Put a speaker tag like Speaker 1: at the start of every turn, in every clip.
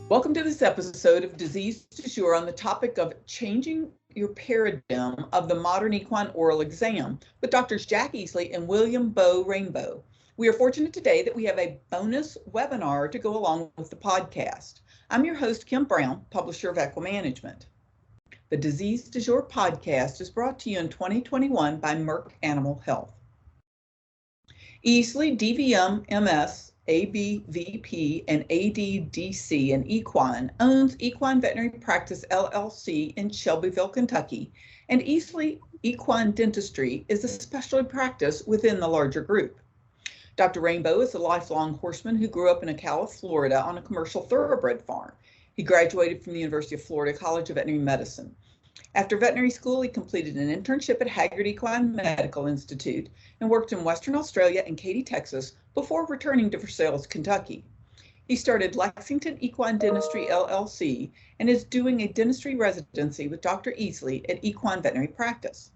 Speaker 1: Welcome to this episode of Disease du Jour on the topic of changing your paradigm of the modern equine oral exam with Drs. Jack Easley and William Bo Rainbow. We are fortunate today that we have a bonus webinar to go along with the podcast. I'm your host, Kim Brown, publisher of Equine Management. The Disease du Jour podcast is brought to you in 2021 by Merck Animal Health. Easley, DVM, MS, ABVP, and ADDC in Equine owns Equine Veterinary Practice LLC in Shelbyville, Kentucky, and Easley Equine Dentistry is a specialty practice within the larger group. Dr. Rainbow is a lifelong horseman who grew up in Ocala, Florida on a commercial thoroughbred farm. He graduated from the University of Florida College of Veterinary Medicine. After veterinary school, he completed an internship at Haggard Equine Medical Institute and worked in Western Australia and Katy, Texas, before returning to Versailles, Kentucky. He started Lexington Equine Dentistry LLC and is doing a dentistry residency with Dr. Easley at Equine Veterinary Practice.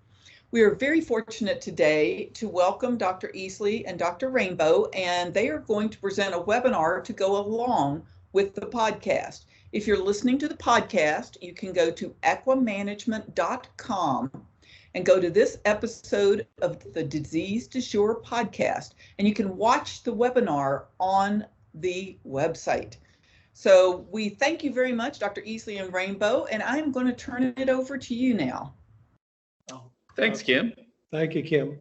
Speaker 1: We are very fortunate today to welcome Dr. Easley and Dr. Rainbow, and they are going to present a webinar to go along with the podcast. If you're listening to the podcast, you can go to equimanagement.com and go to this episode of the Disease du Jour podcast, and you can watch the webinar on the website. So we thank you very much, Dr. Easley and Rainbow, and I'm going to turn it over to you now.
Speaker 2: Thanks, Kim.
Speaker 3: Thank you, Kim.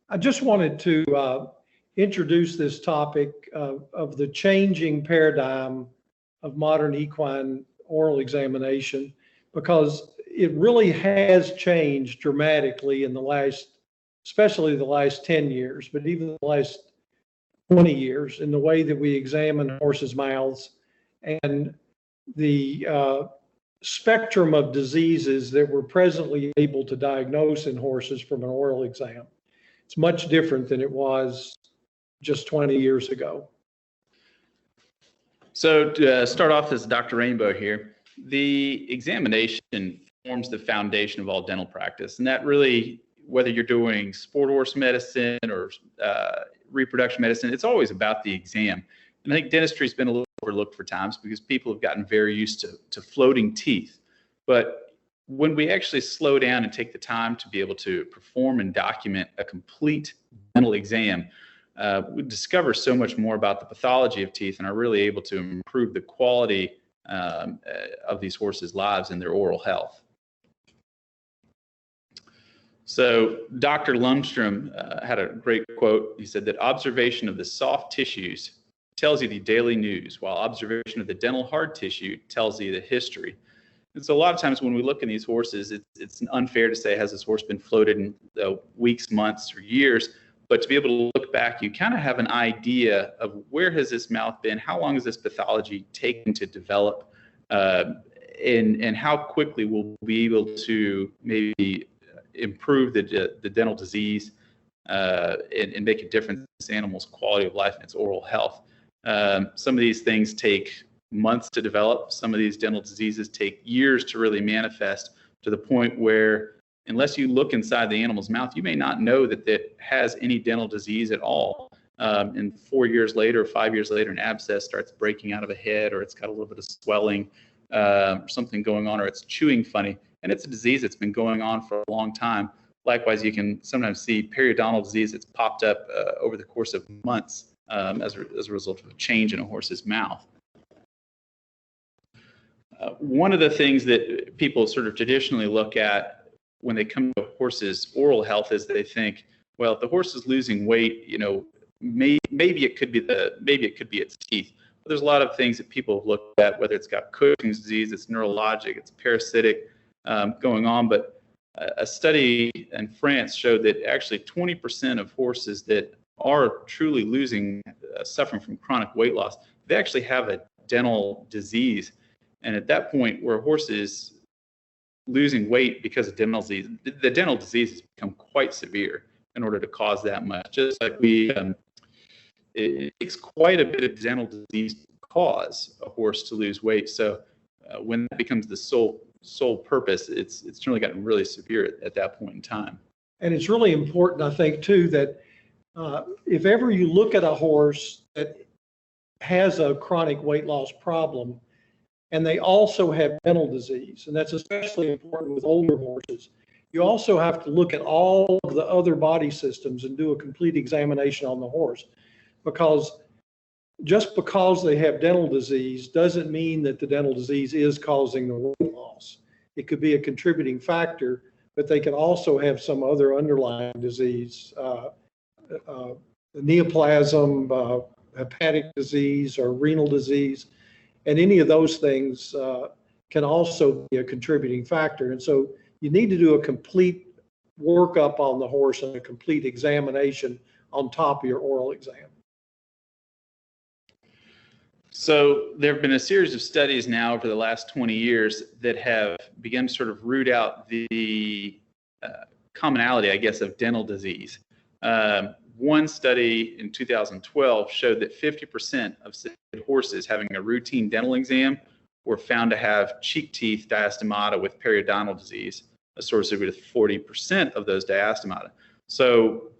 Speaker 3: I just wanted to introduce this topic of the changing paradigm of modern equine oral examination, because it really has changed dramatically in the last, especially the last 10 years, but even the last 20 years in the way that we examine horses' mouths and the spectrum of diseases that we're presently able to diagnose in horses from an oral exam. It's much different than it was just 20 years ago.
Speaker 2: So to start off as Dr. Rainbow here, the examination forms the foundation of all dental practice. And that really, whether you're doing sport horse medicine or reproduction medicine, it's always about the exam. And I think dentistry has been a little overlooked for times because people have gotten very used to floating teeth. But when we actually slow down and take the time to be able to perform and document a complete dental exam, we discover so much more about the pathology of teeth and are really able to improve the quality of these horses' lives and their oral health. So Dr. Lundstrom had a great quote. He said that observation of the soft tissues tells you the daily news, while observation of the dental hard tissue tells you the history. And so a lot of times when we look in these horses, it's unfair to say, has this horse been floated in weeks, months, or years? But to be able to look back, you kind of have an idea of where has this mouth been, how long has this pathology taken to develop, and how quickly we'll be able to maybe improve the dental disease and make a difference in this animal's quality of life and its oral health. Some of these things take months to develop. Some of these dental diseases take years to really manifest, to the point where unless you look inside the animal's mouth, you may not know that it has any dental disease at all. And 4 years later, 5 years later, an abscess starts breaking out of a head, or it's got a little bit of swelling, or something going on, or it's chewing funny. And it's a disease that's been going on for a long time. Likewise, you can sometimes see periodontal disease that's popped up over the course of months as a result of a change in a horse's mouth. One of the things that people sort of traditionally look at when they come to a horse's oral health is they think, well, if the horse is losing weight, maybe it could be its teeth. But there's a lot of things that people have looked at, whether it's got Cushing's disease, it's neurologic, it's parasitic going on. But a study in France showed that actually 20% of horses that are truly suffering from chronic weight loss, they actually have a dental disease. And at that point, where a horse is losing weight because of dental disease, the dental disease has become quite severe in order to cause that much. Just like it takes quite a bit of dental disease to cause a horse to lose weight. So when that becomes the sole purpose, it's generally gotten really severe at that point in time.
Speaker 3: And it's really important, I think, too, that if ever you look at a horse that has a chronic weight loss problem, and they also have dental disease, and that's especially important with older horses. You also have to look at all of the other body systems and do a complete examination on the horse, because just because they have dental disease doesn't mean that the dental disease is causing the weight loss. It could be a contributing factor, but they can also have some other underlying disease, neoplasm, hepatic disease, or renal disease. And any of those things can also be a contributing factor. And so you need to do a complete workup on the horse and a complete examination on top of your oral exam.
Speaker 2: So there have been a series of studies now over the last 20 years that have begun to sort of root out the commonality, I guess, of dental disease. One study in 2012 showed that 50% of horses having a routine dental exam were found to have cheek teeth diastomata with periodontal disease, associated with 40% of those diastomata. So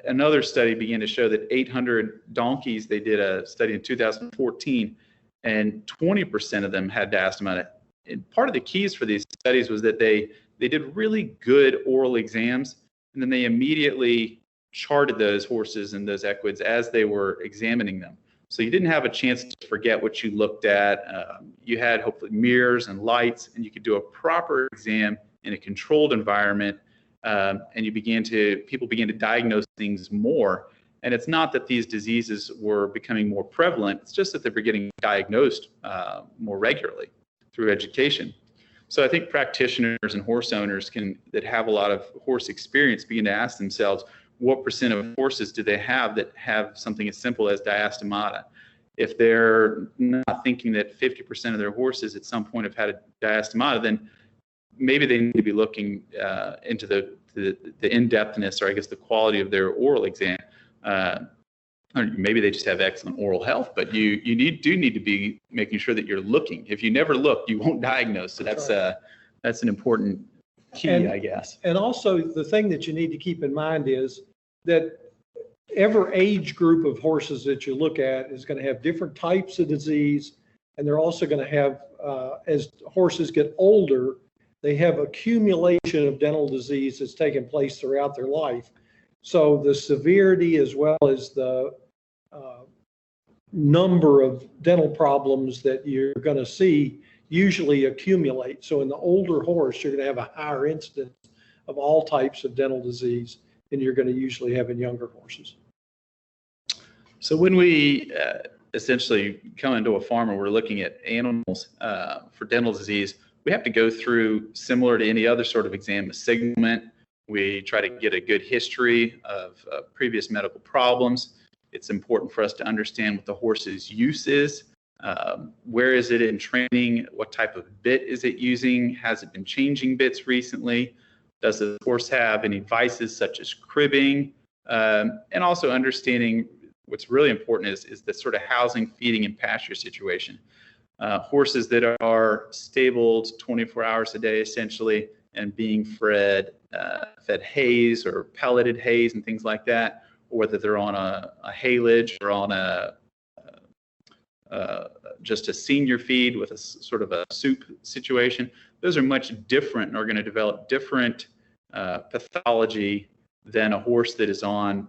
Speaker 2: another study began to show that 800 donkeys, they did a study in 2014, and 20% of them had diastomata. And part of the keys for these studies was that they did really good oral exams, and then they immediately charted those horses and those equids as they were examining them. So you didn't have a chance to forget what you looked at. You had hopefully mirrors and lights, and you could do a proper exam in a controlled environment. And people began to diagnose things more. And it's not that these diseases were becoming more prevalent, it's just that they were getting diagnosed more regularly through education. So I think practitioners and horse owners that have a lot of horse experience begin to ask themselves, what percent of horses do they have that have something as simple as diastomata? If they're not thinking that 50% of their horses at some point have had a diastomata, then maybe they need to be looking into the in-depthness, or I guess the quality of their oral exam. Or maybe they just have excellent oral health, but you do need to be making sure that you're looking. If you never look, you won't diagnose. So that's an important key, I guess.
Speaker 3: And also the thing that you need to keep in mind is that every age group of horses that you look at is going to have different types of disease, and they're also going to have, as horses get older, they have accumulation of dental disease that's taken place throughout their life. So the severity as well as the number of dental problems that you're going to see usually accumulate. So in the older horse, you're going to have a higher incidence of all types of dental disease than you're going to usually have in younger horses.
Speaker 2: So when we essentially come into a farm and we're looking at animals for dental disease, we have to go through, similar to any other sort of exam, a signalment. We try to get a good history of previous medical problems. It's important for us to understand what the horse's use is. Where is it in training? What type of bit is it using? Has it been changing bits recently? Does the horse have any vices such as cribbing? And also understanding what's really important is the sort of housing, feeding, and pasture situation. Horses that are stabled 24 hours a day, essentially, and being fed hays or pelleted hays and things like that, or whether they're on a haylage or on just a senior feed with a sort of a soup situation, those are much different and are going to develop different pathology than a horse that is on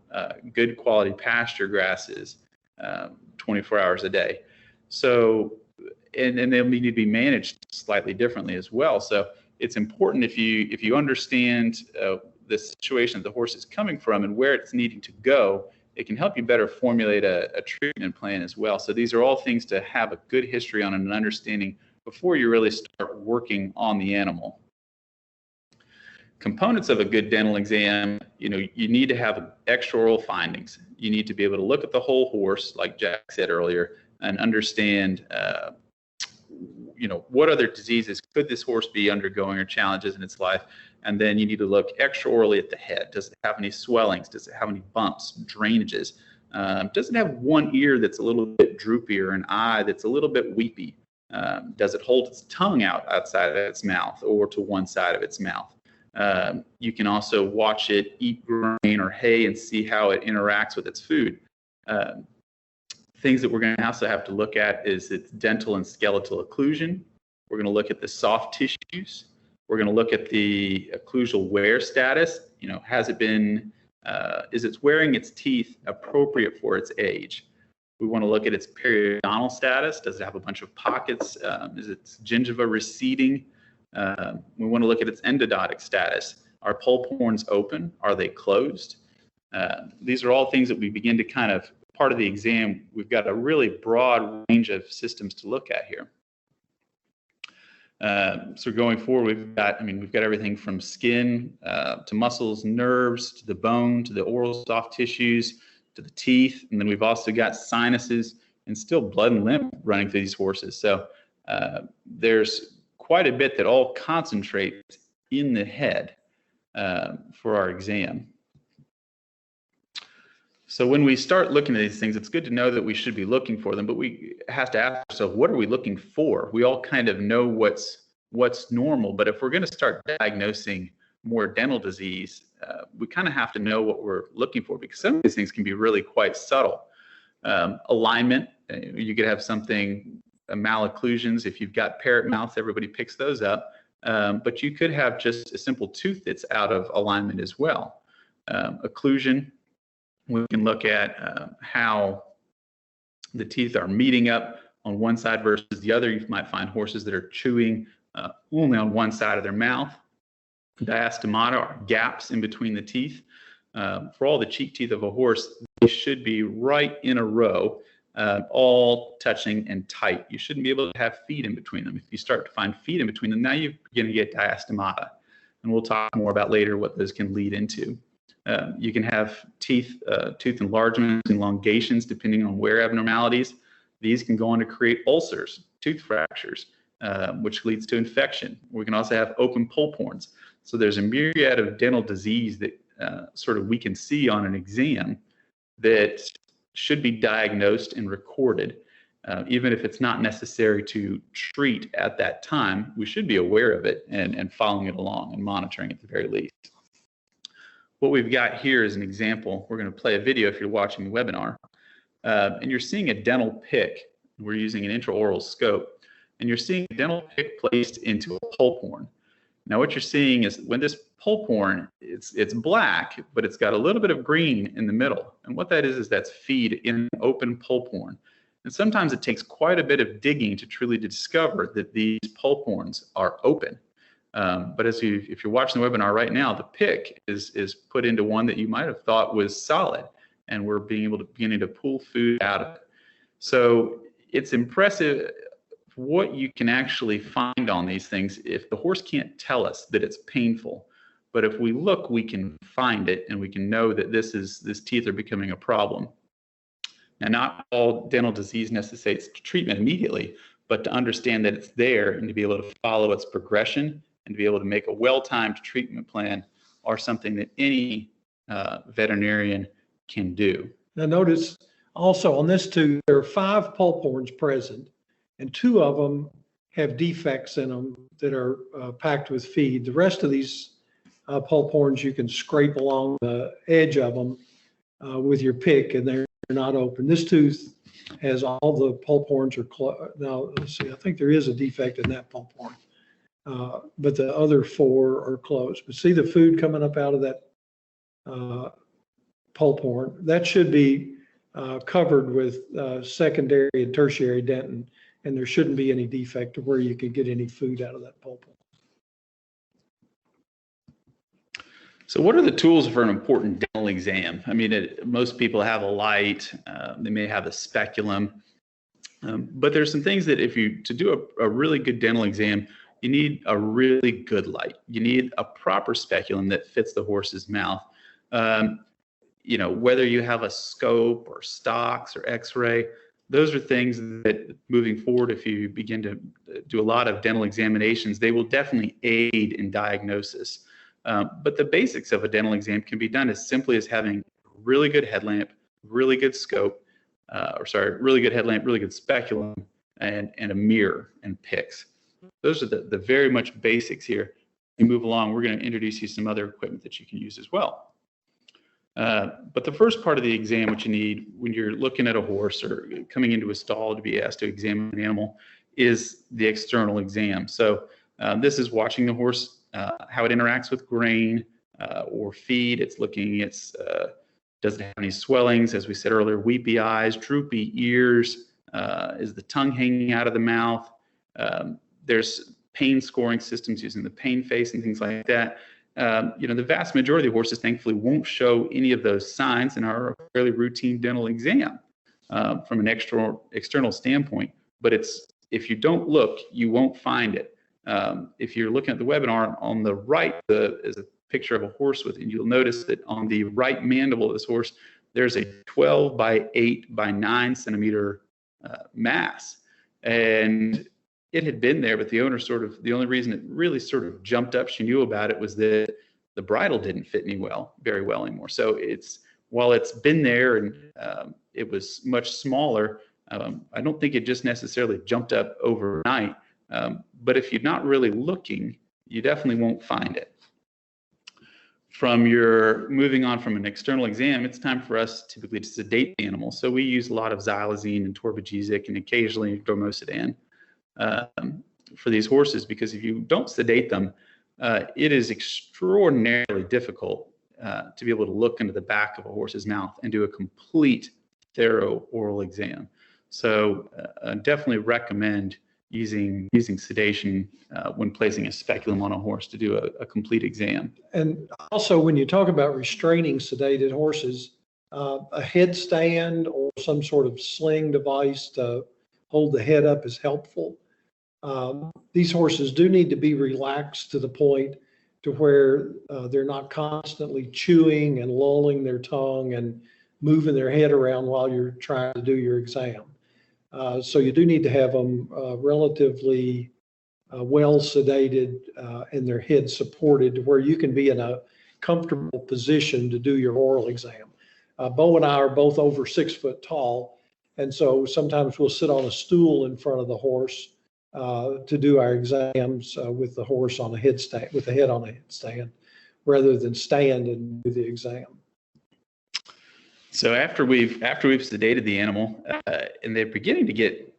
Speaker 2: good quality pasture grasses 24 hours a day. So, and they'll need to be managed slightly differently as well. So it's important if you understand the situation that the horse is coming from and where it's needing to go, it can help you better formulate a treatment plan as well. So these are all things to have a good history on and an understanding before you really start working on the animal. Components of a good dental exam, you need to have extraoral findings. You need to be able to look at the whole horse, like Jack said earlier, and understand, what other diseases could this horse be undergoing or challenges in its life. And then you need to look extraorally at the head. Does it have any swellings? Does it have any bumps, drainages? Does it have one ear that's a little bit droopy or an eye that's a little bit weepy? Does it hold its tongue out outside of its mouth or to one side of its mouth? You can also watch it eat grain or hay and see how it interacts with its food. Things that we're going to also have to look at is its dental and skeletal occlusion. We're going to look at the soft tissues. We're going to look at the occlusal wear status. You know, has it been, is it wearing its teeth appropriate for its age? We want to look at its periodontal status. Does it have a bunch of pockets? Is its gingiva receding? We want to look at its endodontic status. Are pulp horns open? Are they closed? These are all things that we begin to kind of, part of the exam, we've got a really broad range of systems to look at here. So going forward, we've got everything from skin to muscles, nerves, to the bone, to the oral soft tissues, to the teeth, and then we've also got sinuses and still blood and lymph running through these horses. So there's quite a bit that all concentrates in the head for our exam. So when we start looking at these things, it's good to know that we should be looking for them, but we have to ask ourselves, what are we looking for? We all kind of know what's normal, but if we're going to start diagnosing more dental disease, we kind of have to know what we're looking for, because some of these things can be really quite subtle. Alignment, you could have something, malocclusions. If you've got parrot mouths, everybody picks those up, but you could have just a simple tooth that's out of alignment as well. Occlusion, we can look at how the teeth are meeting up on one side versus the other. You might find horses that are chewing only on one side of their mouth. Diastemata are gaps in between the teeth. For all the cheek teeth of a horse, they should be right in a row, all touching and tight. You shouldn't be able to have feet in between them. If you start to find feet in between them, now you're going to get diastemata. And we'll talk more about later what those can lead into. You can have tooth enlargements, elongations, depending on wear abnormalities. These can go on to create ulcers, tooth fractures, which leads to infection. We can also have open pulp horns. So there's a myriad of dental disease that sort of we can see on an exam that should be diagnosed and recorded. Even if it's not necessary to treat at that time, we should be aware of it and following it along and monitoring at the very least. What we've got here is an example. We're going to play a video if you're watching the webinar. And you're seeing a dental pick. We're using an intraoral scope. And you're seeing a dental pick placed into a pulp horn. Now what you're seeing is when this pulp horn, it's black, but it's got a little bit of green in the middle. And what that is that's feed in an open pulp horn. And sometimes it takes quite a bit of digging to truly discover that these pulp horns are open. But if you're watching the webinar right now, the pick is put into one that you might have thought was solid, and we're beginning to pull food out of it. So it's impressive what you can actually find on these things if the horse can't tell us that it's painful. But if we look, we can find it, and we can know that this teeth are becoming a problem. Now, not all dental disease necessitates treatment immediately, but to understand that it's there and to be able to follow its progression and to be able to make a well-timed treatment plan are something that any veterinarian can do.
Speaker 3: Now notice also on this tooth, there are 5 pulp horns present, and 2 of them have defects in them that are packed with feed. The rest of these pulp horns, you can scrape along the edge of them with your pick, and they're not open. This tooth has all the pulp horns are closed. Now, let's see, I think there is a defect in that pulp horn. But the other 4 are closed. But see the food coming up out of that pulp horn? That should be covered with secondary and tertiary dentin, and there shouldn't be any defect to where you could get any food out of that pulp horn.
Speaker 2: So what are the tools for an important dental exam? I mean, most people have a light, they may have a speculum, but there's some things that to do a really good dental exam, you need a really good light. You need a proper speculum that fits the horse's mouth. You know, whether you have a scope or stocks or x-ray, those are things that moving forward, if you begin to do a lot of dental examinations, they will definitely aid in diagnosis. But the basics of a dental exam can be done as simply as having really good headlamp, really good scope, really good headlamp, really good speculum, and a mirror and picks. Those are the very much basics here. You move along, we're going to introduce you some other equipment that you can use as well. But the first part of the exam, what you need when you're looking at a horse or coming into a stall to be asked to examine an animal, is the external exam. So this is watching the horse, how it interacts with grain or feed. It's looking, does it have any swellings? As we said earlier, weepy eyes, droopy ears, is the tongue hanging out of the mouth? There's pain scoring systems using the pain face and things like that. The vast majority of horses, thankfully, won't show any of those signs in our fairly routine dental exam from an external standpoint. But if you don't look, you won't find it. If you're looking at the webinar, on the right is a picture of a horse and you'll notice that on the right mandible of this horse, there's a 12 by 8 by 9 centimeter mass. And it had been there, but the owner the only reason it really sort of jumped up, she knew about it, was that the bridle didn't fit very well anymore. So while it's been there and it was much smaller, I don't think it just necessarily jumped up overnight. But if you're not really looking, you definitely won't find it. Moving on from an external exam, it's time for us typically to sedate the animal. So we use a lot of xylazine and torbagesic and occasionally dormocidane for these horses, because if you don't sedate them, it is extraordinarily difficult to be able to look into the back of a horse's mouth and do a complete, thorough oral exam. So definitely recommend using sedation when placing a speculum on a horse to do a complete exam.
Speaker 3: And also, when you talk about restraining sedated horses, a headstand or some sort of sling device to hold the head up is helpful. These horses do need to be relaxed to the point to where they're not constantly chewing and lolling their tongue and moving their head around while you're trying to do your exam. So you do need to have them relatively well sedated and their head supported to where you can be in a comfortable position to do your oral exam. Bo and I are both over 6 foot tall, and so sometimes we'll sit on a stool in front of the horse to do our exams with the horse on a headstand, with the head on a headstand, rather than stand and do the exam.
Speaker 2: So after we've sedated the animal and they're beginning to get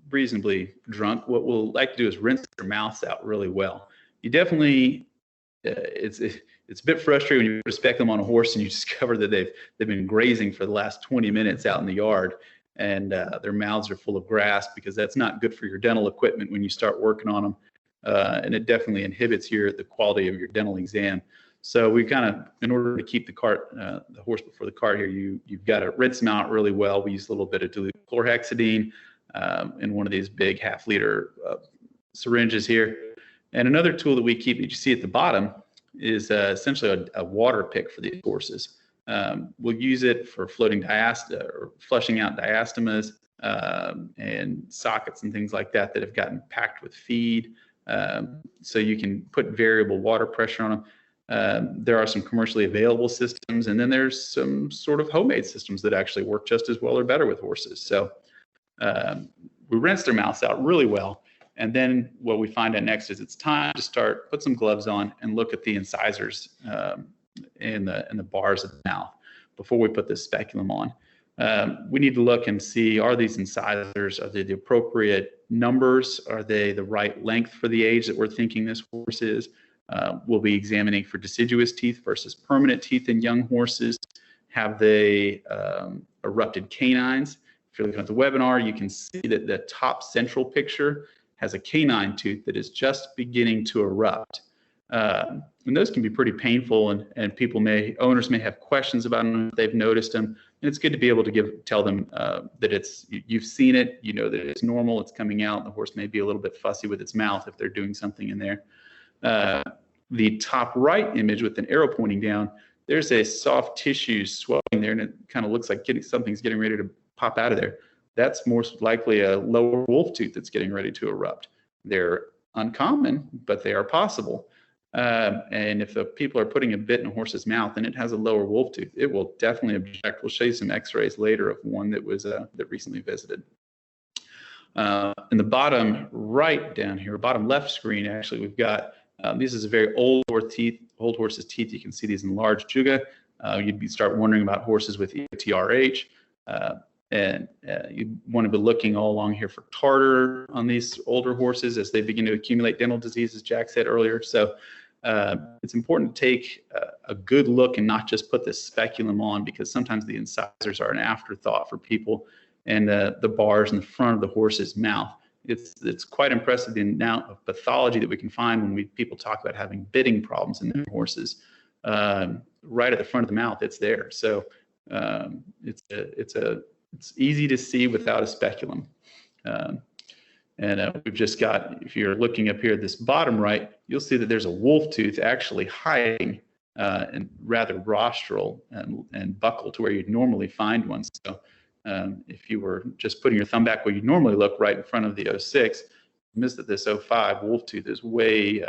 Speaker 2: reasonably drunk, what we'll like to do is rinse their mouths out really well. You definitely, it's a bit frustrating when you put a speculum on a horse and you discover that they've been grazing for the last 20 minutes out in the yard, and their mouths are full of grass, because that's not good for your dental equipment when you start working on them, and it definitely inhibits the quality of your dental exam. So we in order to keep the horse before the cart here, you've got to rinse them out really well. We use a little bit of dilute chlorhexidine in one of these big half-liter syringes here. And another tool that we keep, that you see at the bottom, is essentially a water pick for these horses. We'll use it for floating or flushing out diastemas and sockets and things like that have gotten packed with feed. So you can put variable water pressure on them. There are some commercially available systems, and then there's some sort of homemade systems that actually work just as well or better with horses. So we rinse their mouths out really well, and then what we find out next is it's time to put some gloves on and look at the incisors in the bars of the mouth before we put this speculum on. We need to look and see, are these incisors, are they the appropriate numbers? Are they the right length for the age that we're thinking this horse is? We'll be examining for deciduous teeth versus permanent teeth in young horses. Have they erupted canines? If you're looking at the webinar, you can see that the top central picture has a canine tooth that is just beginning to erupt. And those can be pretty painful, and owners may have questions about them if they've noticed them. And it's good to be able to tell them that you've seen it, you know that it's normal, it's coming out. The horse may be a little bit fussy with its mouth if they're doing something in there. The top right image with an arrow pointing down, there's a soft tissue swelling there, and it kind of looks like something's getting ready to pop out of there. That's most likely a lower wolf tooth that's getting ready to erupt. They're uncommon, but they are possible. And if the people are putting a bit in a horse's mouth and it has a lower wolf tooth, it will definitely object. We'll show you some x-rays later of one that that recently visited. In the bottom right down here, bottom left screen, actually, we've got, this is a very old horse's teeth. You can see these enlarged juga. You'd start wondering about horses with EOTRH. And you want to be looking all along here for tartar on these older horses as they begin to accumulate dental disease, as Jack said earlier. So it's important to take a good look and not just put the speculum on, because sometimes the incisors are an afterthought for people, and the bars in the front of the horse's mouth. It's quite impressive the amount of pathology that we can find when people talk about having bitting problems in their horses. Right at the front of the mouth, it's there. So it's easy to see without a speculum. And we've just got, if you're looking up here at this bottom right, you'll see that there's a wolf tooth actually hiding and rather rostral and buccal to where you'd normally find one. So if you were just putting your thumb back where you normally look right in front of the 06, you miss that this 05 wolf tooth is way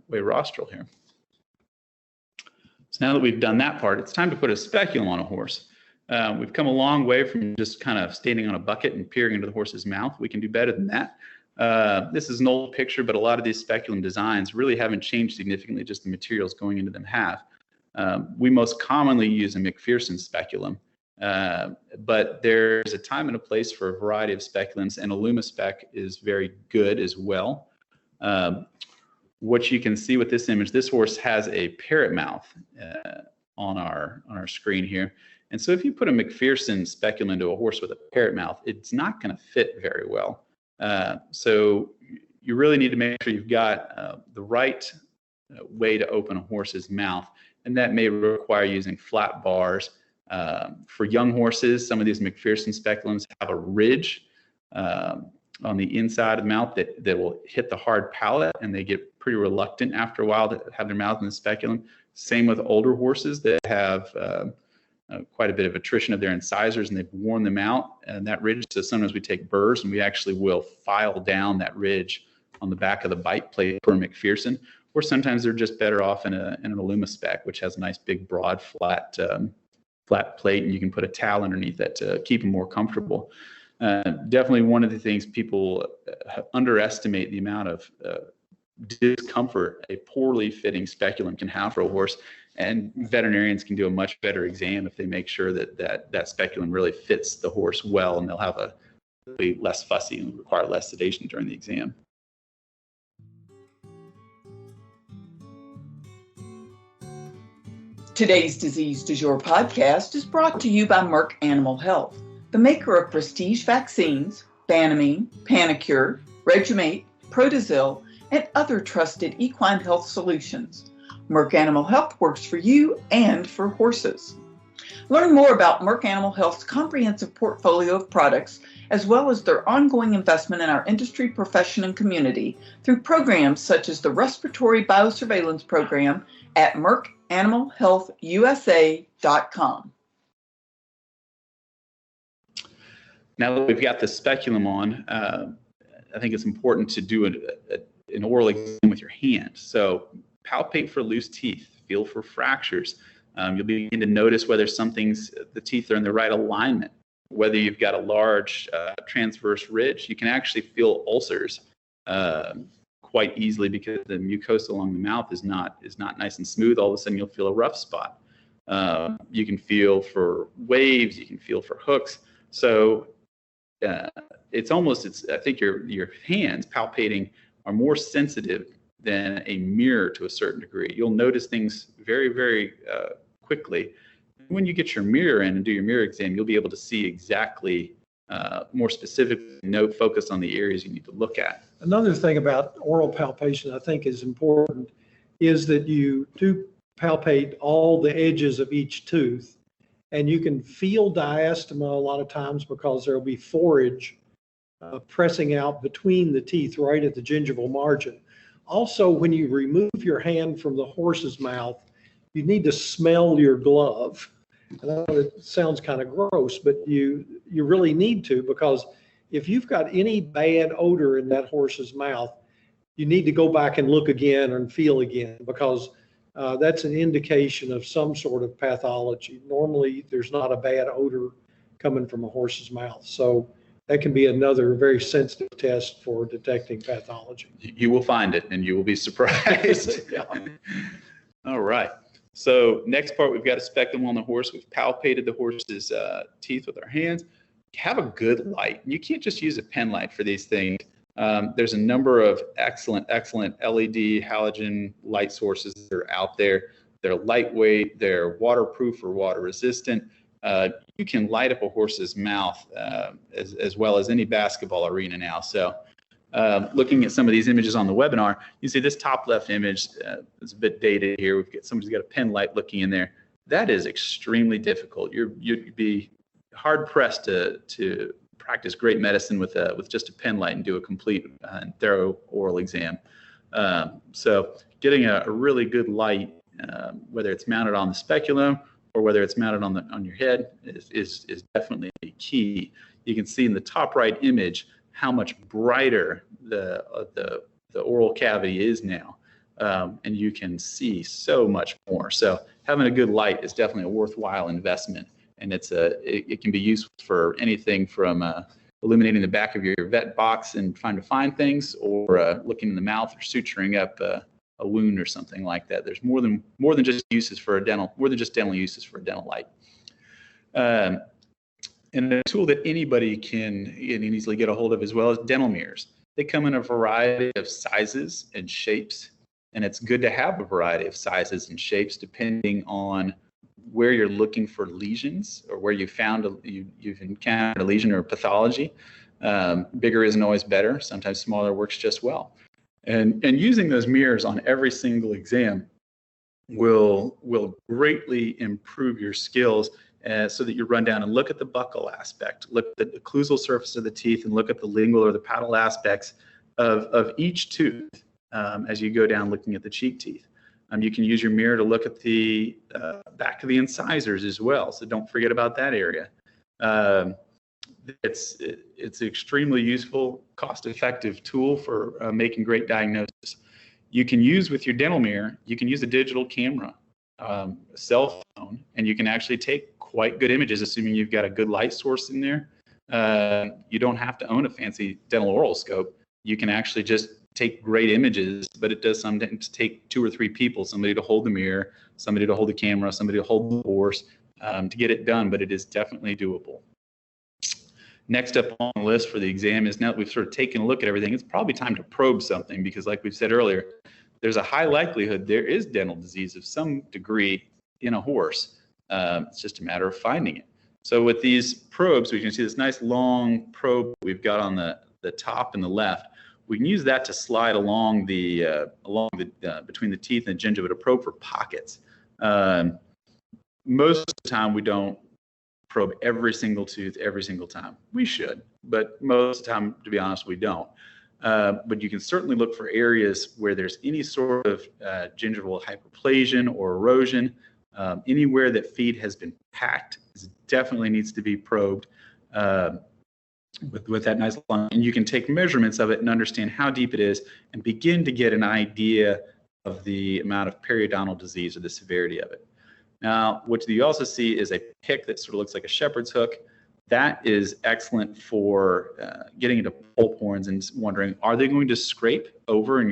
Speaker 2: rostral here. So now that we've done that part, it's time to put a speculum on a horse. We've come a long way from just kind of standing on a bucket and peering into the horse's mouth. We can do better than that. This is an old picture, but a lot of these speculum designs really haven't changed significantly, just the materials going into them have. We most commonly use a McPherson speculum, but there's a time and a place for a variety of speculums, and a LumaSpec is very good as well. What you can see with this image, this horse has a parrot mouth on our screen here. And so if you put a McPherson speculum into a horse with a parrot mouth, it's not going to fit very well. So you really need to make sure you've got the right way to open a horse's mouth, and that may require using flat bars. For young horses, some of these McPherson speculums have a ridge on the inside of the mouth that will hit the hard palate, and they get pretty reluctant after a while to have their mouth in the speculum. Same with older horses that have quite a bit of attrition of their incisors, and they've worn them out, and that ridge. So sometimes we take burrs and we actually will file down that ridge on the back of the bite plate for McPherson, or sometimes they're just better off in an LumaSpec, which has a nice big broad flat plate, and you can put a towel underneath that to keep them more comfortable. Definitely one of the things people underestimate the amount of discomfort a poorly fitting speculum can have for a horse. And veterinarians can do a much better exam if they make sure that speculum really fits the horse well, and they'll have a really less fussy and require less sedation during the exam.
Speaker 1: Today's Disease Du Jour podcast is brought to you by Merck Animal Health, the maker of prestige vaccines, Banamine, Panicure, Regimate, Protozil, and other trusted equine health solutions. Merck Animal Health works for you and for horses. Learn more about Merck Animal Health's comprehensive portfolio of products, as well as their ongoing investment in our industry, profession, and community through programs such as the Respiratory Biosurveillance Program at merckanimalhealthusa.com.
Speaker 2: Now that we've got the speculum on, I think it's important to do an oral exam with your hand. So palpate for loose teeth, feel for fractures. You'll begin to notice whether the teeth are in the right alignment, whether you've got a large transverse ridge. You can actually feel ulcers quite easily because the mucosa along the mouth is not nice and smooth. All of a sudden you'll feel a rough spot. You can feel for waves, you can feel for hooks. So I think your hands palpating are more sensitive than a mirror to a certain degree. You'll notice things very, very quickly. When you get your mirror in and do your mirror exam, you'll be able to see exactly, more specifically, focus on the areas you need to look at.
Speaker 3: Another thing about oral palpation I think is important is that you do palpate all the edges of each tooth, and you can feel diastema a lot of times because there will be forage pressing out between the teeth right at the gingival margin. Also, when you remove your hand from the horse's mouth, you need to smell your glove. I know it sounds kind of gross, but you really need to, because if you've got any bad odor in that horse's mouth, you need to go back and look again and feel again, because that's an indication of some sort of pathology. Normally, there's not a bad odor coming from a horse's mouth. So that can be another very sensitive test for detecting pathology.
Speaker 2: You will find it, and you will be surprised.
Speaker 3: Yeah.
Speaker 2: All right. So next part, we've got a speculum on the horse. We've palpated the horse's teeth with our hands. Have a good light. You can't just use a pen light for these things. There's a number of excellent LED halogen light sources that are out there. They're lightweight, they're waterproof or water resistant. You can light up a horse's mouth as well as any basketball arena now. So looking at some of these images on the webinar, you see this top left image is a bit dated here. Somebody's got a pen light looking in there. That is extremely difficult. You'd be hard pressed to practice great medicine with just a pen light and do a complete and thorough oral exam. So getting a really good light, whether it's mounted on the speculum or whether it's mounted on your head, is definitely key. You can see in the top right image how much brighter the oral cavity is now, and you can see so much more. So having a good light is definitely a worthwhile investment, and it can be useful for anything from illuminating the back of your vet box and trying to find things, or looking in the mouth or suturing up a wound or something like that. There's more than just uses for dental uses for a dental light. And a tool that anybody can easily get a hold of as well is dental mirrors. They come in a variety of sizes and shapes, and it's good to have a variety of sizes and shapes depending on where you're looking for lesions or where you've encountered a lesion or pathology. Bigger isn't always better. Sometimes smaller works just well. And using those mirrors on every single exam will greatly improve your skills, so that you run down and look at the buccal aspect, look at the occlusal surface of the teeth, and look at the lingual or the paddle aspects of each tooth as you go down looking at the cheek teeth. You can use your mirror to look at the back of the incisors as well, so don't forget about that area. It's an extremely useful, cost-effective tool for making great diagnosis. You can use with your dental mirror, you can use a digital camera, a cell phone, and you can actually take quite good images, assuming you've got a good light source in there. You don't have to own a fancy dental oral scope. You can actually just take great images, but it does sometimes take 2 or 3 people, somebody to hold the mirror, somebody to hold the camera, somebody to hold the horse, to get it done, but it is definitely doable. Next up on the list for the exam is, now that we've sort of taken a look at everything, it's probably time to probe something, because like we've said earlier, there's a high likelihood there is dental disease of some degree in a horse. It's just a matter of finding it. So with these probes, we can see this nice long probe we've got on the top and the left. We can use that to slide along between the teeth and the gingiva to probe for pockets. Most of the time, we don't probe every single tooth every single time. We should, but most of the time, to be honest, we don't. But you can certainly look for areas where there's any sort of gingival hyperplasia or erosion. Anywhere that feed has been packed definitely needs to be probed with that nice line. And you can take measurements of it and understand how deep it is and begin to get an idea of the amount of periodontal disease or the severity of it. Now, what you also see is a pick that sort of looks like a shepherd's hook. That is excellent for getting into pulp horns and wondering, are they going to scrape over and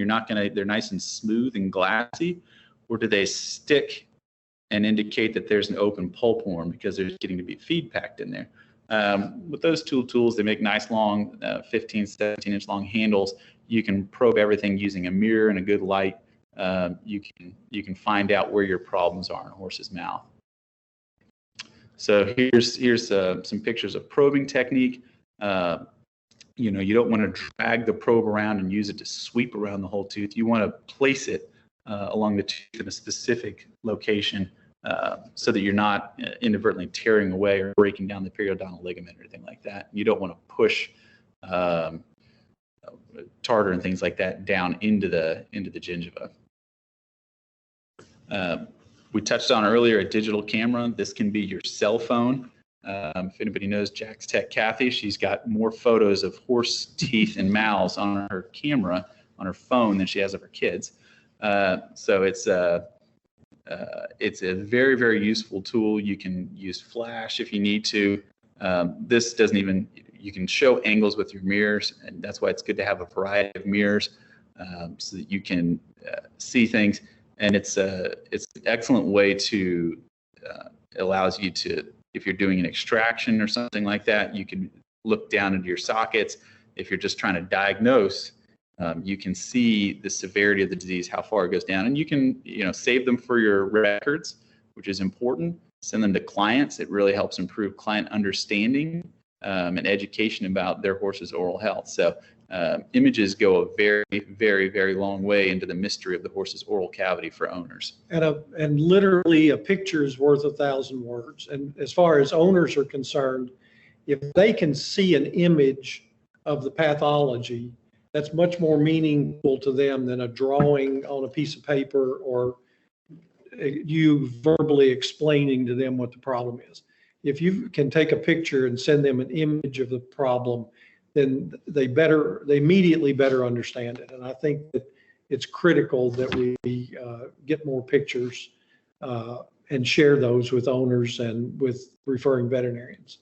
Speaker 2: they're nice and smooth and glassy, or do they stick and indicate that there's an open pulp horn because there's getting to be feed packed in there? With those tools, they make nice long 15, 17-inch long handles. You can probe everything using a mirror and a good light. You can find out where your problems are in a horse's mouth. So here's some pictures of probing technique. You don't want to drag the probe around and use it to sweep around the whole tooth. You want to place it along the tooth in a specific location so that you're not inadvertently tearing away or breaking down the periodontal ligament or anything like that. You don't want to push tartar and things like that down into the gingiva. We touched on earlier a digital camera. This can be your cell phone. If anybody knows Jack's Tech Kathy, she's got more photos of horse teeth and mouths on her camera, on her phone, than she has of her kids. So it's a very, very useful tool. You can use flash if you need to. This doesn't even, you can show angles with your mirrors, and that's why it's good to have a variety of mirrors so that you can see things. And it's an excellent way to allows you to, if you're doing an extraction or something like that, you can look down into your sockets. If you're just trying to diagnose, you can see the severity of the disease, how far it goes down, and you can, save them for your records, which is important. Send them to clients. It really helps improve client understanding and education about their horse's oral health. So images go a very, very, very long way into the mystery of the horse's oral cavity for owners.
Speaker 3: And literally a picture is worth 1,000 words. And as far as owners are concerned, if they can see an image of the pathology, that's much more meaningful to them than a drawing on a piece of paper or you verbally explaining to them what the problem is. If you can take a picture and send them an image of the problem, then they immediately better understand it. And I think that it's critical that we get more pictures and share those with owners and with referring veterinarians.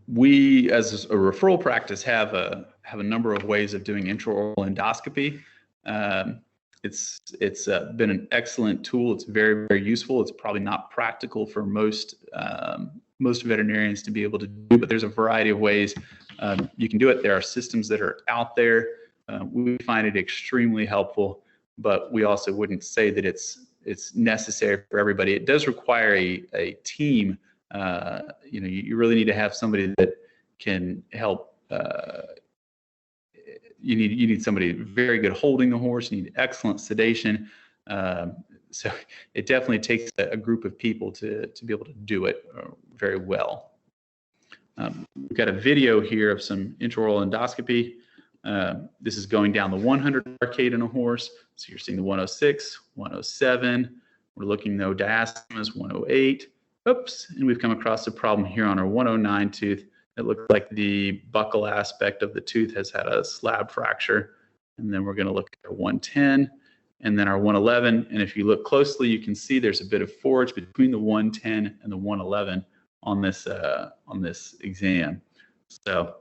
Speaker 2: We, as a referral practice, have a number of ways of doing intraoral endoscopy. It's been an excellent tool. It's very, very useful. It's probably not practical for most veterinarians to be able to do, but there's a variety of ways you can do it. There are systems that are out there. We find it extremely helpful, but we also wouldn't say that it's necessary for everybody. It does require a team. You really need to have somebody that can help. You need somebody very good holding the horse. You need excellent sedation. So it definitely takes a group of people to be able to do it very well. We've got a video here of some intraoral endoscopy. This is going down the 100 arcade in a horse. So you're seeing the 106, 107. We're looking no diastemas, 108. Oops, and we've come across a problem here on our 109 tooth. It looks like the buccal aspect of the tooth has had a slab fracture. And then we're going to look at our 110 and then our 111. And if you look closely, you can see there's a bit of forage between the 110 and the 111 on this exam. So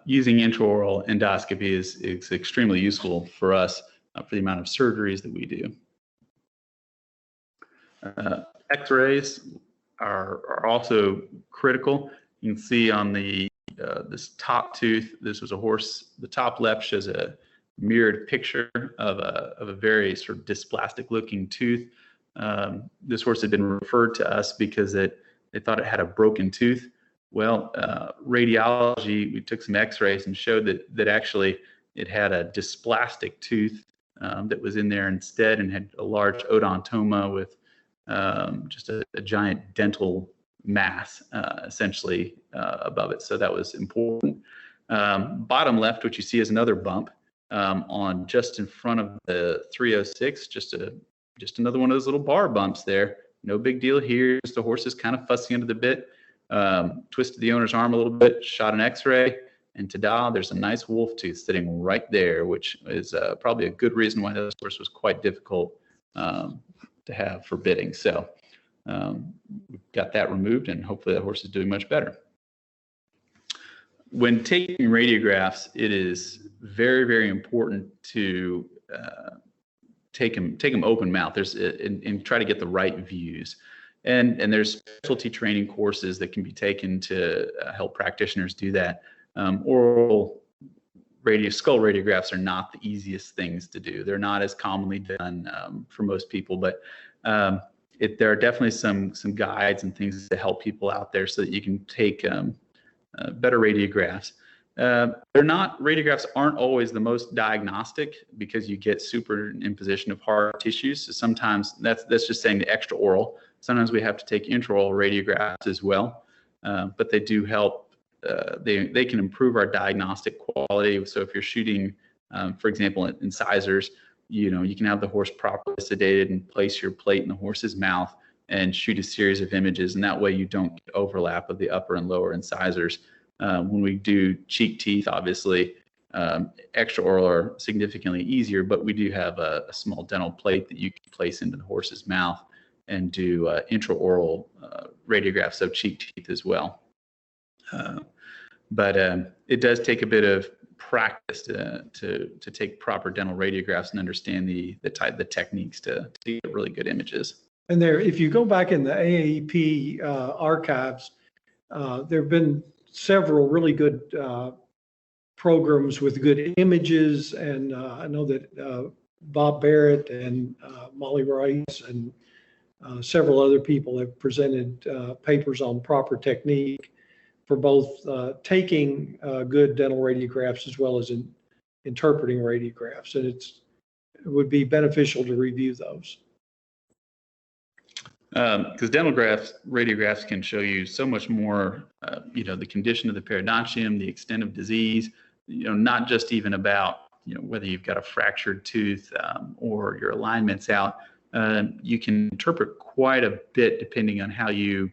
Speaker 2: using intraoral endoscopy is extremely useful for us for the amount of surgeries that we do. X-rays are also critical. You can see on the this top tooth, this was a horse, the top left shows a mirrored picture of a very sort of dysplastic looking tooth. This horse had been referred to us because they thought it had a broken tooth. Well, radiology, we took some x-rays and showed that actually it had a dysplastic tooth that was in there instead and had a large odontoma with just a giant dental mass essentially above it. So that was important. Bottom left, what you see is another bump on just in front of the 306, just another one of those little bar bumps there. No big deal here. Just the horse is kind of fussing under the bit. Twisted the owner's arm a little bit, shot an x-ray, and ta-da, there's a nice wolf tooth sitting right there, which is probably a good reason why this horse was quite difficult to have for bitting. So we've got that removed, and hopefully that horse is doing much better. When taking radiographs, it is very, very important to take them open mouth. And try to get the right views. And there's specialty training courses that can be taken to help practitioners do that. Oral skull radiographs are not the easiest things to do. They're not as commonly done for most people, but there are definitely some guides and things to help people out there so that you can take better radiographs. Radiographs aren't always the most diagnostic because you get superimposition of hard tissues. So sometimes that's just saying the extraoral. Sometimes we have to take intraoral radiographs as well, but they do help. They can improve our diagnostic quality. So if you're shooting, for example, incisors, you can have the horse properly sedated and place your plate in the horse's mouth and shoot a series of images, and that way you don't get overlap of the upper and lower incisors. When we do cheek teeth, obviously, extraoral are significantly easier, but we do have a small dental plate that you can place into the horse's mouth and do intraoral radiographs of cheek teeth as well. but it does take a bit of practice to take proper dental radiographs and understand the techniques to get really good images.
Speaker 3: And there, if you go back in the AAEP archives, there have been several really good programs with good images, and I know that Bob Barrett and Molly Rice and several other people have presented papers on proper technique for both taking good dental radiographs as well as interpreting radiographs, and it would be beneficial to review those.
Speaker 2: Because radiographs can show you so much more, the condition of the periodontium, the extent of disease, not just even about, whether you've got a fractured tooth or your alignment's out. You can interpret quite a bit depending on how you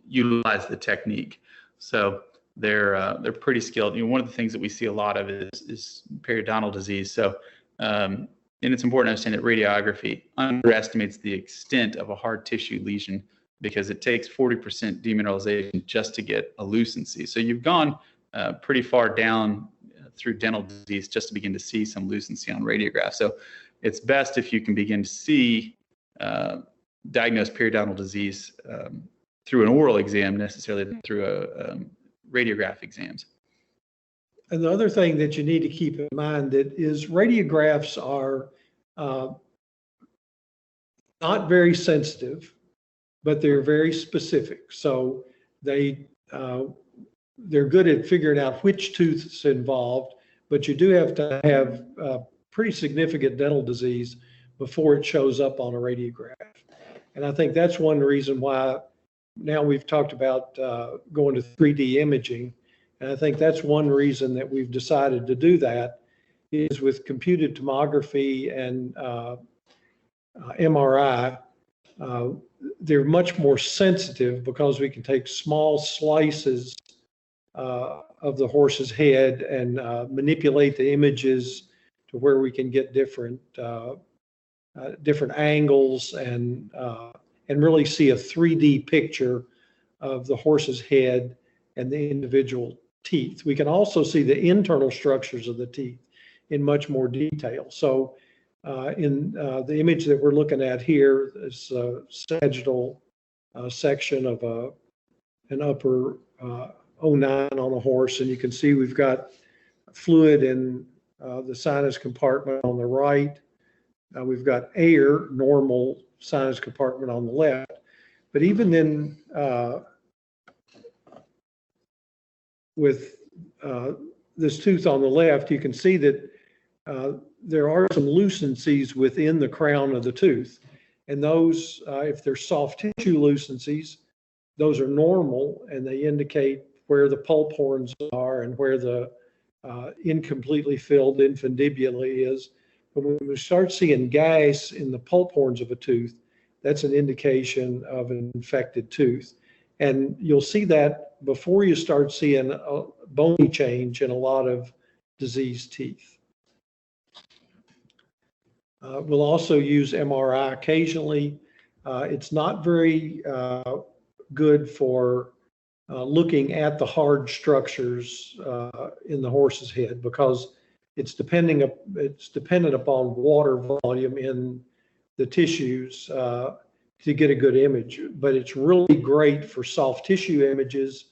Speaker 2: utilize the technique. So they're pretty skilled. One of the things that we see a lot of is periodontal disease. So, and it's important to understand that radiography underestimates the extent of a hard tissue lesion because it takes 40% demineralization just to get a lucency. So you've gone pretty far down through dental disease just to begin to see some lucency on radiograph. So it's best if you can begin to see diagnose periodontal disease through an oral exam necessarily than through a radiograph exams.
Speaker 3: And the other thing that you need to keep in mind that is radiographs are not very sensitive, but they're very specific. So they're good at figuring out which tooth is involved, but you do have to have pretty significant dental disease before it shows up on a radiograph. And I think that's one reason why now we've talked about going to 3D imaging. And I think that's one reason that we've decided to do that is with computed tomography and MRI, they're much more sensitive because we can take small slices of the horse's head and manipulate the images to where we can get different angles and really see a 3D picture of the horse's head and the individual teeth. We can also see the internal structures of the teeth in much more detail. So in the image that we're looking at here is a sagittal section of an upper 09 on a horse, and you can see we've got fluid in the sinus compartment on the right. We've got air, normal sinus compartment on the left. But even then, with this tooth on the left, you can see that there are some lucencies within the crown of the tooth. And those, if they're soft tissue lucencies, those are normal and they indicate where the pulp horns are and where the incompletely filled infundibula is. But when we start seeing gas in the pulp horns of a tooth, that's an indication of an infected tooth. And you'll see that before you start seeing a bony change in a lot of diseased teeth. We'll also use MRI occasionally. It's not very good for looking at the hard structures in the horse's head because it's dependent upon water volume in the tissues to get a good image. But it's really great for soft tissue images,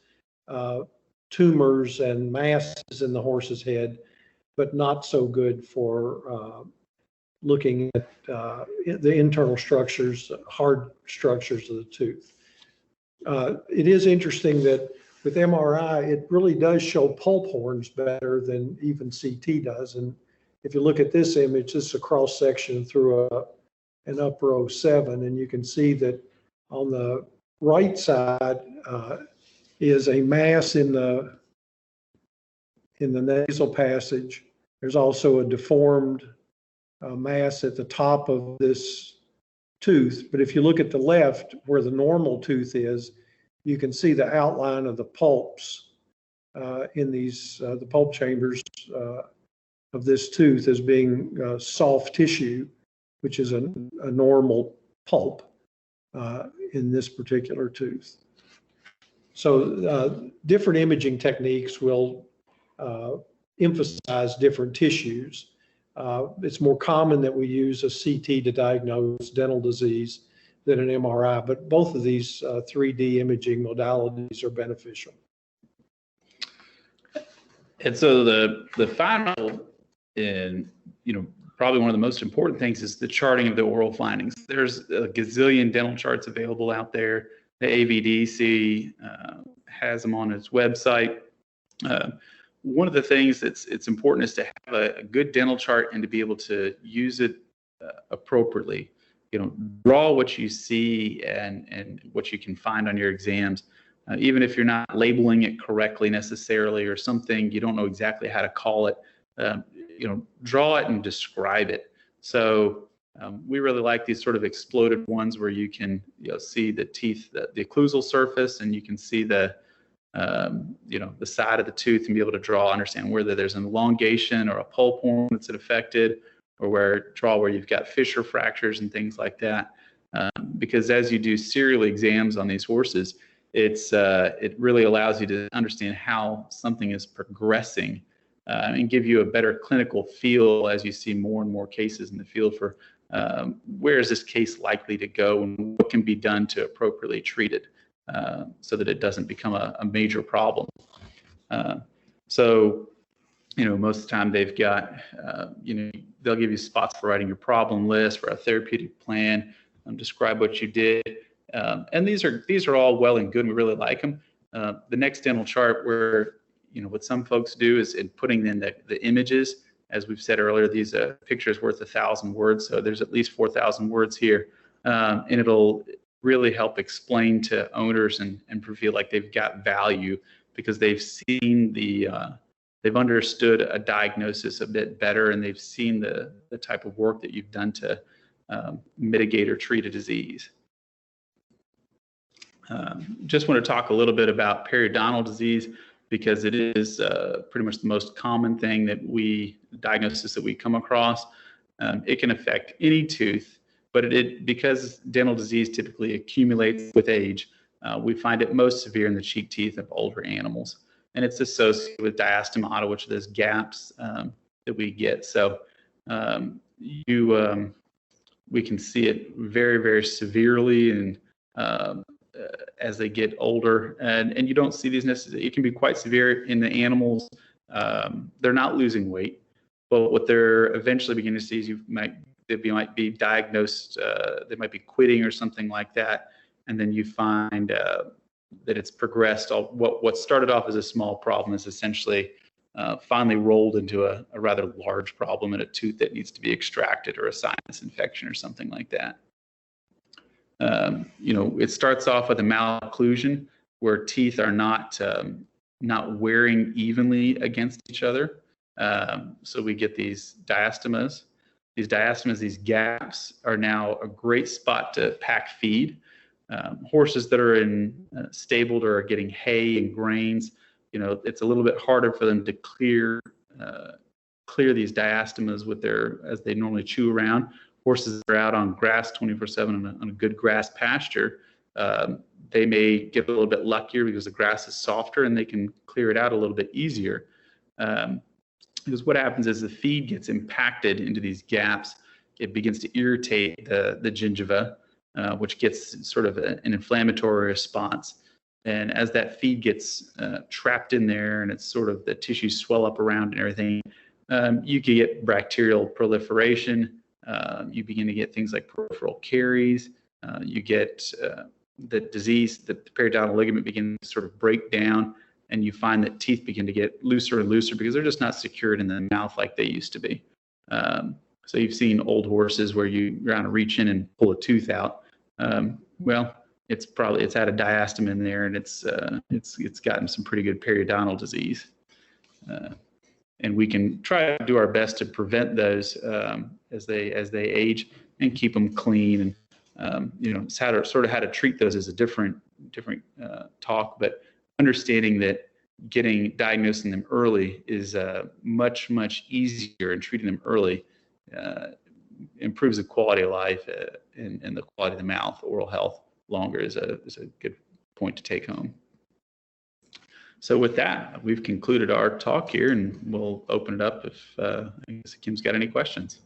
Speaker 3: tumors and masses in the horse's head, but not so good for looking at the internal structures, hard structures of the tooth. It is interesting that with MRI, it really does show pulp horns better than even CT does. And if you look at this image, this is a cross section through an upper 07, and you can see that on the right side is a mass in the nasal passage. There's also a deformed mass at the top of this tooth. But if you look at the left where the normal tooth is, you can see the outline of the pulps in these, the pulp chambers of this tooth as being soft tissue, which is a normal pulp in this particular tooth. So different imaging techniques will emphasize different tissues. It's more common that we use a CT to diagnose dental disease than an MRI, but both of these 3D imaging modalities are beneficial.
Speaker 2: And so the final, and probably one of the most important things is the charting of the oral findings. There's a gazillion dental charts available out there. The AVDC has them on its website. One of the things it's important is to have a good dental chart and to be able to use it appropriately. Draw what you see and what you can find on your exams. Even if you're not labeling it correctly necessarily or something, you don't know exactly how to call it, draw it and describe it. So we really like these sort of exploded ones where you can see the teeth, the occlusal surface, and you can see the side of the tooth and be able to understand whether there's an elongation or a pulp horn that's affected, or where you've got fissure fractures and things like that. Because as you do serial exams on these horses, it really allows you to understand how something is progressing and give you a better clinical feel as you see more and more cases in the field for where is this case likely to go and what can be done to appropriately treat it so that it doesn't become a major problem. So most of the time they've got, they'll give you spots for writing your problem list, for a therapeutic plan, describe what you did. And these are all well and good, and we really like them. The next dental chart where, what some folks do is in putting in the images, as we've said earlier, these pictures worth 1,000 words. So there's at least 4,000 words here. And it'll really help explain to owners and feel like they've got value because they've seen they've understood a diagnosis a bit better, and they've seen the type of work that you've done to mitigate or treat a disease. Just want to talk a little bit about periodontal disease because it is pretty much the most common thing diagnosis that we come across. It can affect any tooth, but because dental disease typically accumulates with age, we find it most severe in the cheek teeth of older animals. And it's associated with diastomata, which are those gaps that we get. So we can see it very, very severely and as they get older, and you don't see these necessarily. It can be quite severe in the animals. They're not losing weight, but what they're eventually beginning to see is they might be diagnosed. They might be quitting or something like that, and then you find that it's progressed. What started off as a small problem is essentially finally rolled into a rather large problem in a tooth that needs to be extracted, or a sinus infection or something like that. It starts off with a malocclusion where teeth are not wearing evenly against each other. So we get these diastemas. These gaps are now a great spot to pack feed. Horses that are stabled or are getting hay and grains, it's a little bit harder for them to clear these diastemas as they normally chew around. Horses that are out on grass 24/7 on a good grass pasture, they may get a little bit luckier because the grass is softer and they can clear it out a little bit easier. Because what happens is the feed gets impacted into these gaps. It begins to irritate the gingiva, which gets sort of an inflammatory response. And as that feed gets trapped in there and it's sort of the tissues swell up around and everything, you can get bacterial proliferation. You begin to get things like peripheral caries. You get the disease, the periodontal ligament begins to sort of break down, and you find that teeth begin to get looser and looser because they're just not secured in the mouth like they used to be. So you've seen old horses where you're trying to reach in and pull a tooth out. Well, it's had a diastema in there, and it's gotten some pretty good periodontal disease. And we can try to do our best to prevent those as they age and keep them clean. And it's how to treat those is a different talk. But understanding that diagnosing them early is much easier, and treating them early improves the quality of life and the quality of the mouth. Oral health longer is a good point to take home. So with that, we've concluded our talk here, and we'll open it up if I guess Kim's got any questions.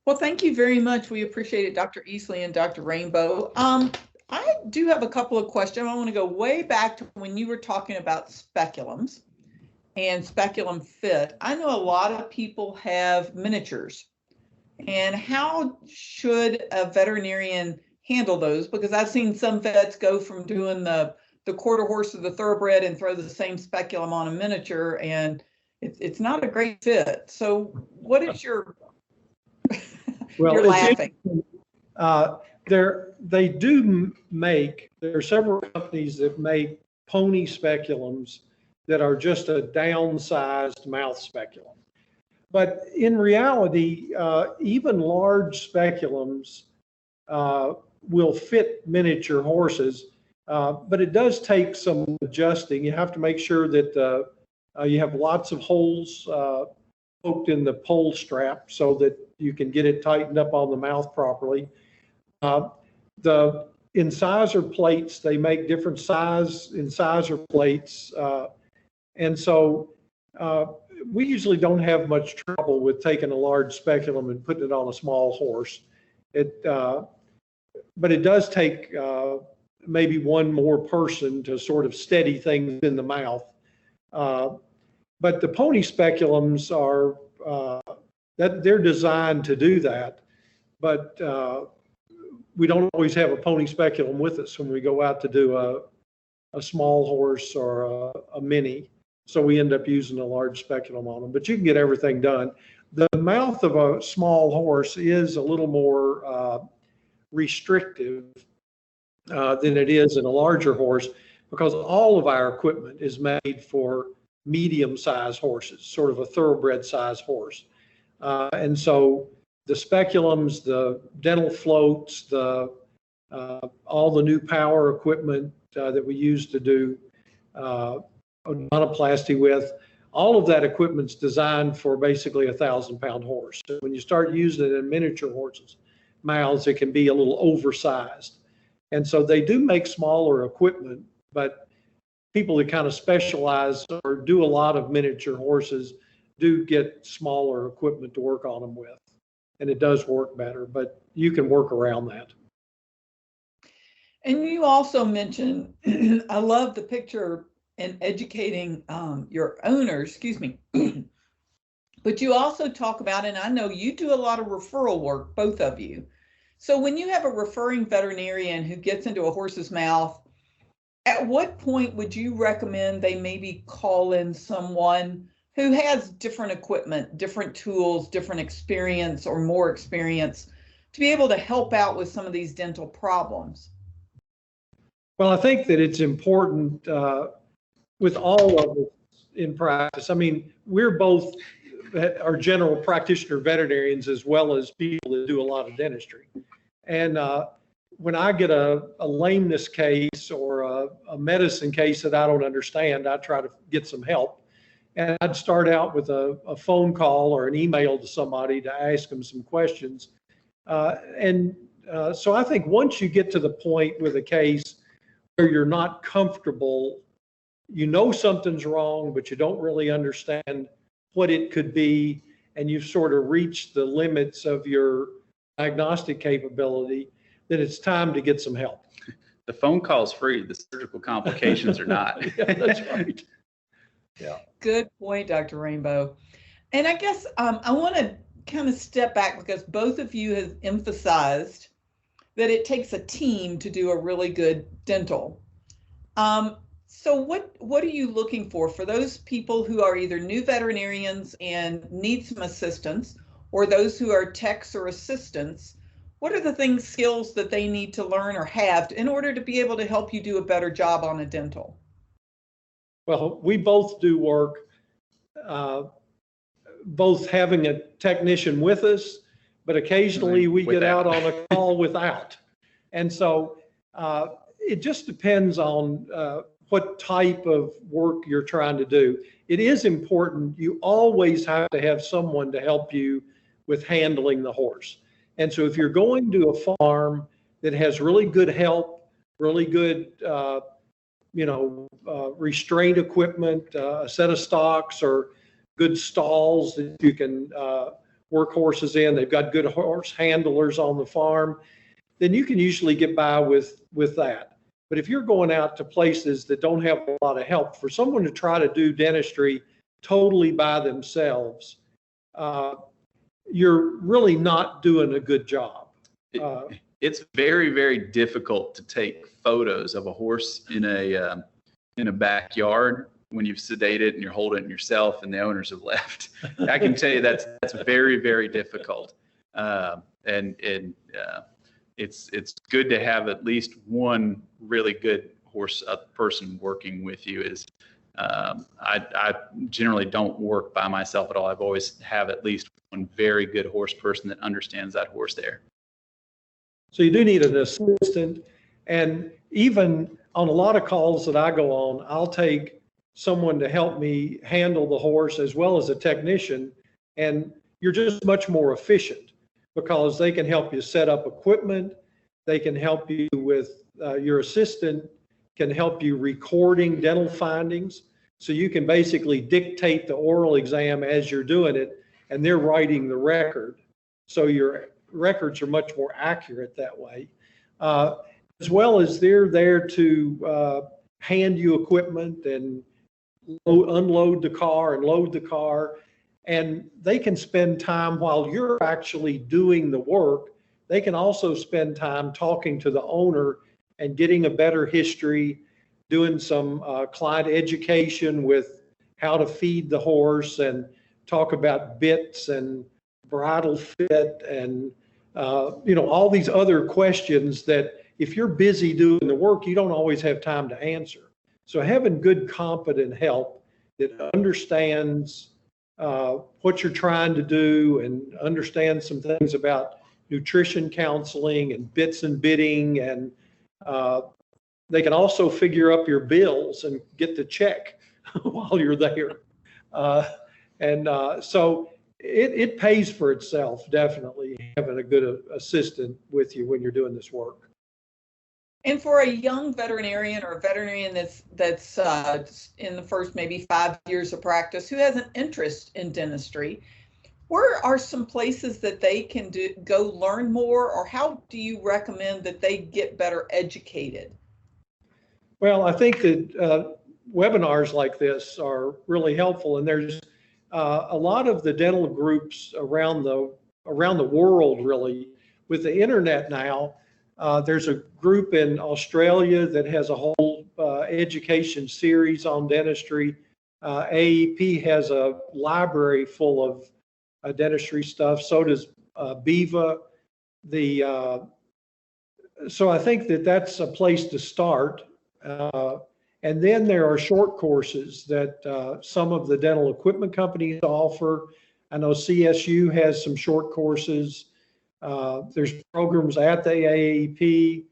Speaker 1: Well, thank you very much. We appreciate it, Dr. Easley and Dr. Rainbow. I do have a couple of questions. I want to go way back to when you were talking about speculums and Speculum Fit. I know a lot of people have miniatures. And how should a veterinarian handle those? Because I've seen some vets go from doing the quarter horse or the thoroughbred and throw the same speculum on a miniature, and it's not a great fit. So what is your,
Speaker 3: well,
Speaker 1: you're laughing.
Speaker 3: There are several companies that make pony speculums that are just a downsized mouth speculum. But in reality, even large speculums will fit miniature horses, but it does take some adjusting. You have to make sure that you have lots of holes poked in the pole strap so that you can get it tightened up on the mouth properly. The incisor plates, they make different size incisor plates. And so we usually don't have much trouble with taking a large speculum and putting it on a small horse. But it does take maybe one more person to sort of steady things in the mouth. But the pony speculums are, they're designed to do that. But we don't always have a pony speculum with us when we go out to do a small horse or a mini. So we end up using a large speculum on them, but you can get everything done. The mouth of a small horse is a little more restrictive than it is in a larger horse, because all of our equipment is made for medium-sized horses, sort of a thoroughbred size horse. And so the speculums, the dental floats, all the new power equipment that we use to do odontoplasty with, all of that equipment's designed for basically 1,000-pound horse. So when you start using it in miniature horses' mouths, it can be a little oversized. And so they do make smaller equipment, but people that kind of specialize or do a lot of miniature horses do get smaller equipment to work on them with. And it does work better, but you can work around that.
Speaker 1: And you also mentioned, I love the picture and educating your owners, excuse me. But you also talk about, and I know you do a lot of referral work, both of you. So when you have a referring veterinarian who gets into a horse's mouth, at what point would you recommend they maybe call in someone who has different equipment, different tools, different experience, or more experience to be able to help out with some of these dental problems?
Speaker 3: Well, I think that it's important with all of us in practice. I mean, we're both are general practitioner veterinarians as well as people that do a lot of dentistry. And when I get a lameness case or a medicine case that I don't understand, I try to get some help. And I'd start out with a phone call or an email to somebody to ask them some questions. So I think once you get to the point with a case where you're not comfortable, you know something's wrong, but you don't really understand what it could be, and you've sort of reached the limits of your diagnostic capability, then it's time to get some help.
Speaker 2: The phone call's free. The surgical complications are not.
Speaker 3: Yeah, that's right. Yeah.
Speaker 1: Good point, Dr. Rainbow. And I guess I want to kind of step back, because both of you have emphasized that it takes a team to do a really good dental. So what are you looking for those people who are either new veterinarians and need some assistance, or those who are techs or assistants? What are the skills that they need to learn or have in order to be able to help you do a better job on a dental?
Speaker 3: Well, we both do work, both having a technician with us, but occasionally we get out on a call without. And so it just depends on what type of work you're trying to do. It is important. You always have to have someone to help you with handling the horse. And so if you're going to a farm that has really good help, really good restraint equipment, a set of stocks or good stalls that you can work horses in. They've got good horse handlers on the farm. Then you can usually get by with that. But if you're going out to places that don't have a lot of help, for someone to try to do dentistry totally by themselves, you're really not doing a good job.
Speaker 2: It's very, very difficult to take photos of a horse in a backyard when you've sedated and you're holding it yourself and the owners have left. I can tell you that's very, very difficult. It's good to have at least one really good horse person working with you. I generally don't work by myself at all. I've always have at least one very good horse person that understands that horse there.
Speaker 3: So you do need an assistant, and even on a lot of calls that I go on, I'll take someone to help me handle the horse as well as a technician, and you're just much more efficient because they can help you set up equipment. They can help you with your assistant can help you recording dental findings. So you can basically dictate the oral exam as you're doing it, and they're writing the record. So your records are much more accurate that way. As well as they're there to hand you equipment and unload the car and load the car. And they can spend time while you're actually doing the work. They can also spend time talking to the owner and getting a better history, doing some client education with how to feed the horse and talk about bits and bridle fit and all these other questions that if you're busy doing the work, you don't always have time to answer. So having good, competent help that understands what you're trying to do and understands some things about nutrition counseling and bits and bitting, and they can also figure up your bills and get the check while you're there. So it pays for itself, definitely, having a good assistant with you when you're doing this work.
Speaker 1: And for a young veterinarian or a veterinarian that's in the first maybe 5 years of practice who has an interest in dentistry, where are some places that they can go learn more, or how do you recommend that they get better educated?
Speaker 3: Well, I think that webinars like this are really helpful, and there's a lot of the dental groups around the world, really, with the internet now. There's a group in Australia that has a whole education series on dentistry. AEP has a library full of dentistry stuff. So does BIVA. So I think that that's a place to start. And then there are short courses that some of the dental equipment companies offer. I know CSU has some short courses. There's programs at the AAEP.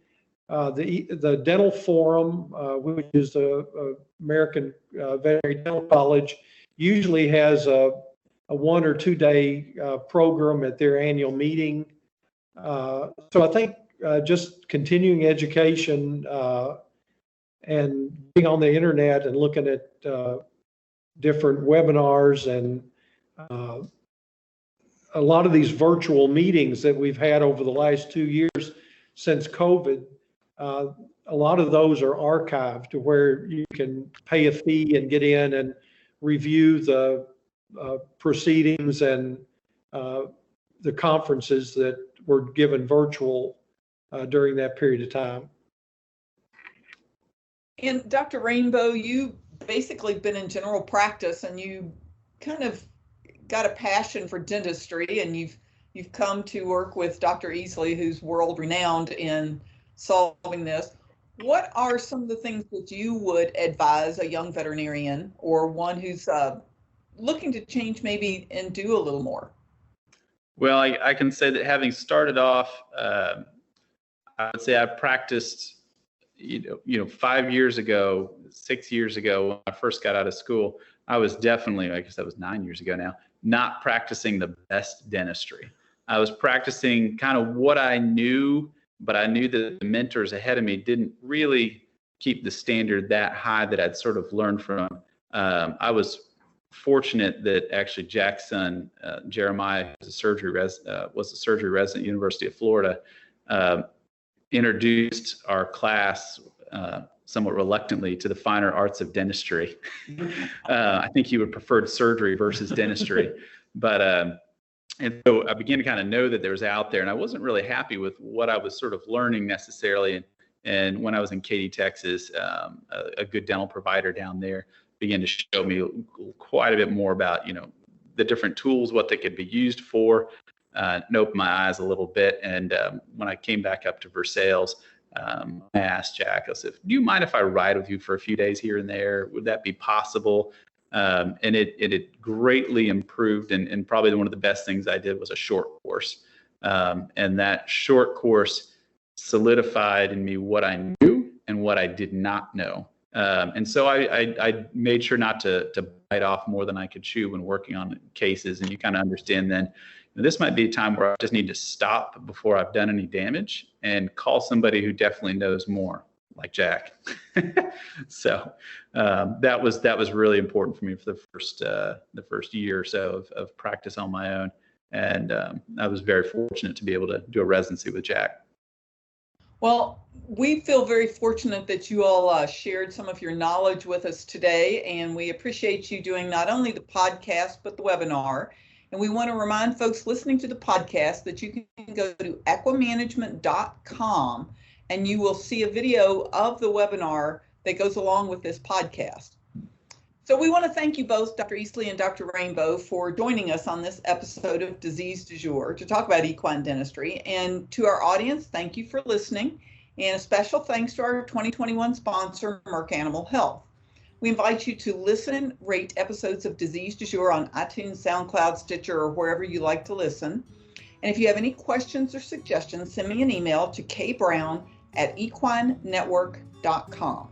Speaker 3: The Dental Forum, which is the American Veterinary Dental College, usually has a 1 or 2 day program at their annual meeting. So I think just continuing education and being on the internet and looking at different webinars and a lot of these virtual meetings that we've had over the last 2 years since COVID, a lot of those are archived to where you can pay a fee and get in and review the proceedings and the conferences that were given virtual during that period of time.
Speaker 1: And Dr. Rainbow, you basically been in general practice, and you kind of got a passion for dentistry, and you've come to work with Dr. Easley, who's world renowned in solving this. What are some of the things that you would advise a young veterinarian or one who's looking to change maybe and do a little more?
Speaker 2: Well, I can say that having started off, I would say I practiced, 5 years ago, 6 years ago, when I first got out of school, I was definitely, I guess that was 9 years ago now, not practicing the best dentistry. I was practicing kind of what I knew, but I knew that the mentors ahead of me didn't really keep the standard that high that I'd sort of learned from. I was fortunate that actually Jack's son, Jeremiah, was a surgery resident at the University of Florida, introduced our class somewhat reluctantly to the finer arts of dentistry. I think he would prefer surgery versus dentistry. But and so I began to kind of know that there was out there, and I wasn't really happy with what I was sort of learning necessarily. And when I was in Katy, Texas, a good dental provider down there began to show me quite a bit more about, the different tools, what they could be used for, and opened my eyes a little bit. And when I came back up to Versailles, I asked Jack, I said, do you mind if I ride with you for a few days here and there? Would that be possible? And it greatly improved. And probably one of the best things I did was a short course. And that short course solidified in me what I knew and what I did not know. And so I made sure not to bite off more than I could chew when working on cases. And you kind of understand then this might be a time where I just need to stop before I've done any damage and call somebody who definitely knows more, like Jack. So that was really important for me for the first year or so of practice on my own. And I was very fortunate to be able to do a residency with Jack.
Speaker 1: Well, we feel very fortunate that you all shared some of your knowledge with us today, and we appreciate you doing not only the podcast, but the webinar. And we want to remind folks listening to the podcast that you can go to equimanagement.com and you will see a video of the webinar that goes along with this podcast. So we want to thank you both, Dr. Easley and Dr. Rainbow, for joining us on this episode of Disease du Jour to talk about equine dentistry. And to our audience, thank you for listening. And a special thanks to our 2021 sponsor, Merck Animal Health. We invite you to listen and rate episodes of Disease du Jour on iTunes, SoundCloud, Stitcher, or wherever you like to listen. And if you have any questions or suggestions, send me an email to kbrown@equinenetwork.com.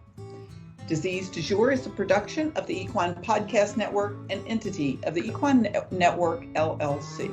Speaker 1: Disease du Jour is a production of the Equine Podcast Network, an entity of the Equine Network, LLC.